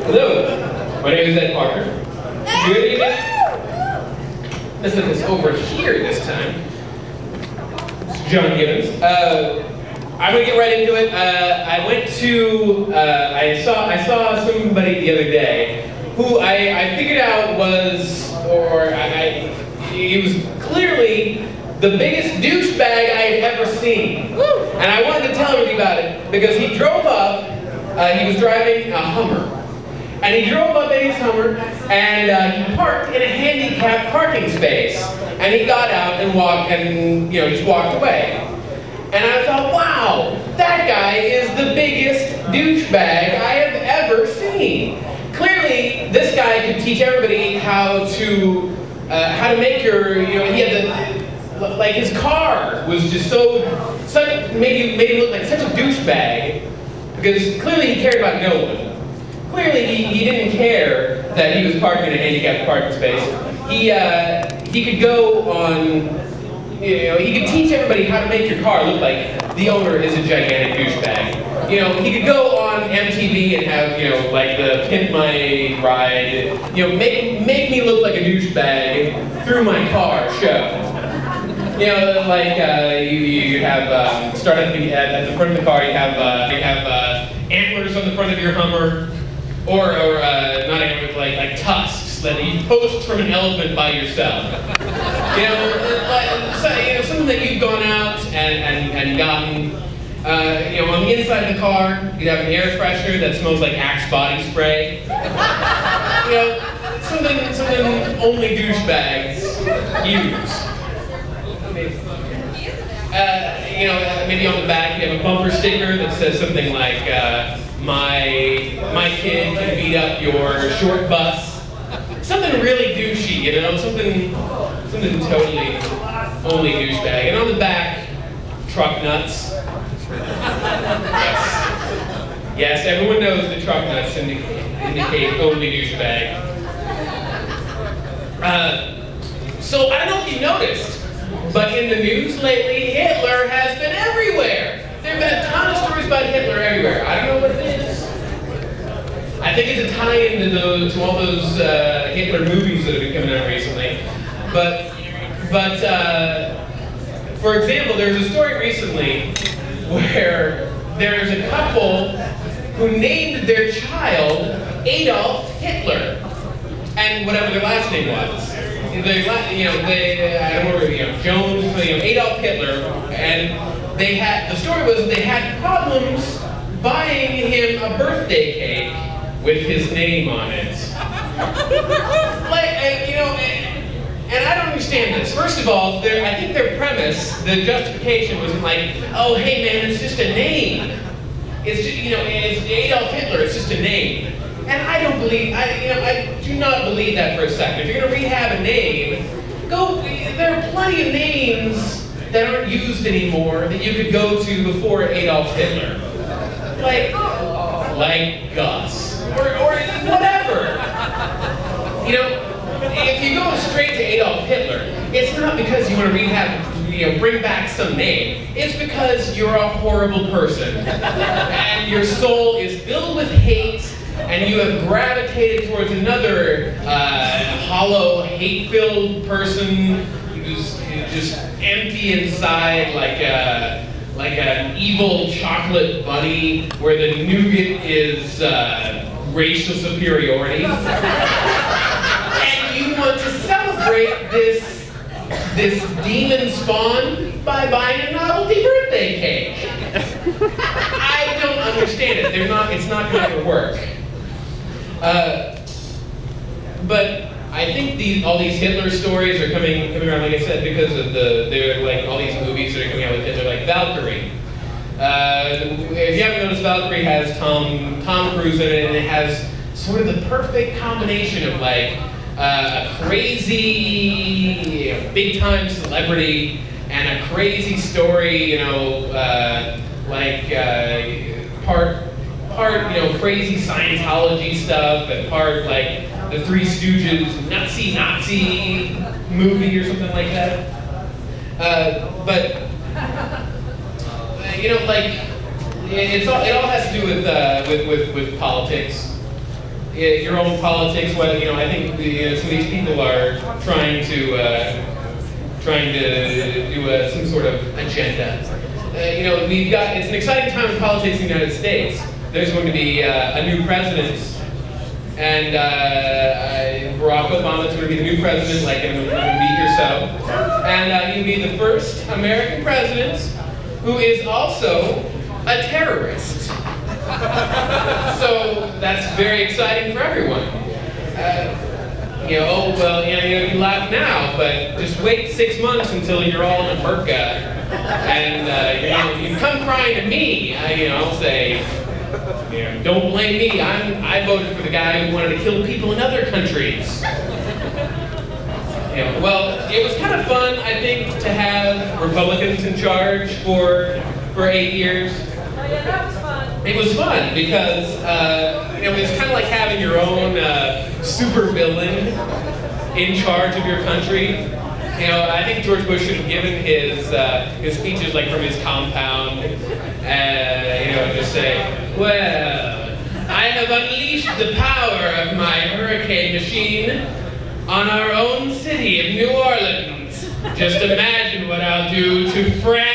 Hello, my name is Ed Parker. Good evening. Let's look this over here this time. It's John Gibbons. I'm gonna get right into it. I went to I saw somebody the other day who I figured out was, he was clearly the biggest douchebag I had ever seen. And I wanted to tell everybody about it because he drove up, he was driving a Hummer. And he drove up in his Hummer and he parked in a handicapped parking space. And he got out and walked and, just walked away. And I thought, wow, that guy is the biggest douchebag I have ever seen. Clearly, this guy could teach everybody how to make he had like his car was just made him look like such a douchebag, because clearly he cared about no one. Clearly he didn't care that he was parked in a handicapped parking space. He could go on, he could teach everybody how to make your car look like the owner is a gigantic douchebag. He could go on MTV and have, like the Pimp My Ride, make me look like a douchebag through my car show. You have, start at the front of the car, you have antlers on the front of your Hummer, or not antlers, like tusks that you post from an elephant by yourself. Something that you've gone out and gotten. On the inside of the car, you'd have an air freshener that smells like Axe body spray. Something only douchebags use. Maybe on the back you have a bumper sticker that says something like, my kid can beat up your short bus. Something really douchey, something totally only douchebag. And on the back, truck nuts. Yes, everyone knows the truck nuts indicate only douchebag. So I don't know if you noticed, but in the news lately, Hitler has been everywhere. There have been a ton of stories about Hitler everywhere. I don't know what it is. I think it's a tie-in to all those Hitler movies that have been coming out recently. But for example, there was a story recently where there's a couple who named their child Adolf Hitler, and whatever their last name was. Jones, Adolf Hitler, and the story was they had problems buying him a birthday cake with his name on it. And I don't understand this. First of all, I think their premise, the justification was like, oh, hey man, it's just a name. It's just, it's Adolf Hitler, it's just a name. And I do not believe that for a second. If you're going to rehab a name, there are plenty of names that aren't used anymore that you could go to before Adolf Hitler. Like Gus, or whatever. If you go straight to Adolf Hitler, it's not because you want to rehab, bring back some name. It's because you're a horrible person. And your soul is filled with hate, and you have gravitated towards another hollow, hate-filled person who's just empty inside, like an evil chocolate bunny where the nougat is racial superiority. And you want to celebrate this demon spawn by buying a novelty birthday cake. I don't understand it. It's not going to work. But I think all these Hitler stories are coming around, like I said, because of all these movies that are coming out with Hitler, like Valkyrie. If you haven't noticed, Valkyrie has Tom Cruise in it, and it has sort of the perfect combination of a crazy, big-time celebrity and a crazy story, part crazy Scientology stuff, and part the Three Stooges Nazi movie or something like that. It all has to do with politics. your own politics. Well, you know, I think some of these people are trying to do some sort of agenda. You know, it's an exciting time in politics in the United States. There's going to be a new president, and Barack Obama's going to be the new president, like in a week or so. And he'll be the first American president who is also a terrorist. So that's very exciting for everyone. You know, oh, well, you know, you laugh now, but just wait 6 months until you're all in a burqa, and you come crying to me. I'll say, you know, don't blame me. I voted for the guy who wanted to kill people in other countries. You know, well, it was kind of fun, I think, to have Republicans in charge for 8 years. Oh yeah, that was fun. It was fun because you know, it's kind of like having your own super villain in charge of your country. You know, I think George Bush should have given his speeches like from his compound, you know, just say, well, I have unleashed the power of my hurricane machine on our own city of New Orleans. Just imagine what I'll do to France.